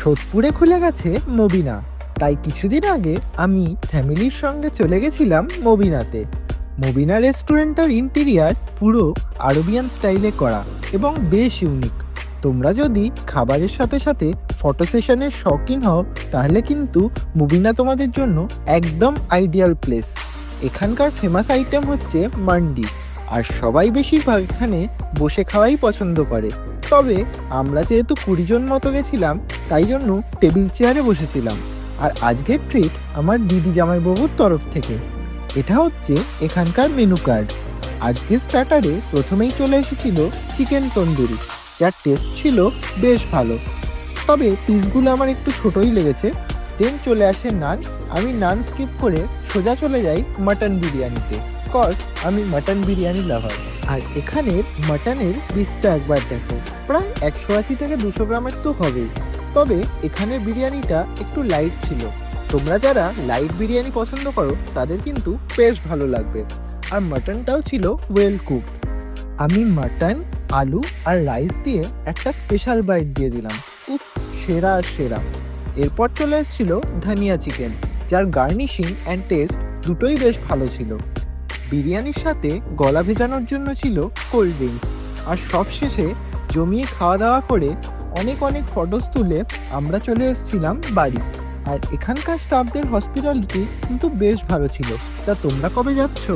সোদপুরে খুলে গেছে মবিনা। তাই কিছুদিন আগে আমি ফ্যামিলির সঙ্গে চলে গেছিলাম মবিনাতে। মবিনা রেস্টুরেন্টের ইন্টেরিয়ার পুরো আরবিয়ান স্টাইলে করা এবং বেশ ইউনিক। তোমরা যদি খাবারের সাথে সাথে ফটো সেশনের শৌখিন হও তাহলে কিন্তু মবিনা তোমাদের জন্য একদম আইডিয়াল প্লেস। এখানকার ফেমাস আইটেম হচ্ছে মান্ডি, আর সবাই বেশিরভাগ এখানে বসে খাওয়াই পছন্দ করে। তবে আমরা যেহেতু 20 জন মতো গেছিলাম তাই জন্য টেবিল চেয়ারে বসেছিলাম। আর আজকের ট্রিট আমার দিদি জামাইবাবুর তরফ থেকে। এটা হচ্ছে এখানকার মেনু কার্ড। আজকে স্টার্টারে প্রথমেই চলে এসেছিল চিকেন তন্দুরি, যার টেস্ট ছিল বেশ ভালো, তবে পিসগুলো আমার একটু ছোটই লেগেছে। দেন চলে আসে নান। আমি নান স্কিপ করে সোজা চলে যাই মাটন বিরিয়ানিতে, কজ আমি মাটন বিরিয়ানি লাভার। আর এখানের মাটনের পিসটা একবার দেখো, প্রায় 180 থেকে 200 গ্রামের তো হবেই। তবে এখানের বিরিয়ানিটা একটু লাইট ছিল। তোমরা যারা লাইট বিরিয়ানি পছন্দ করো তাদের কিন্তু বেশ ভালো লাগবে। আর মাটনটাও ছিল ওয়েল কুকড। আমি মাটন, আলু আর রাইস দিয়ে একটা স্পেশাল বাইট দিয়ে দিলাম। উফ, সেরা আর সেরা। এরপর চলে এসেছিল ধনিয়া চিকেন, যার গার্নিশিং অ্যান্ড টেস্ট দুটোই বেশ ভালো ছিল। বিরিয়ানির সাথে গলা ভেজানোর জন্য ছিল কোল্ড ড্রিঙ্কস। আর সবশেষে জমিয়ে খাওয়া দাওয়া করে অনেক অনেক ফটোস তুলে আমরা চলে এসেছিলাম বাড়ি। আর এখানকার স্টাফদের হসপিটালিটি কিন্তু বেশ ভালো ছিল। তা তোমরা কবে যাচ্ছো?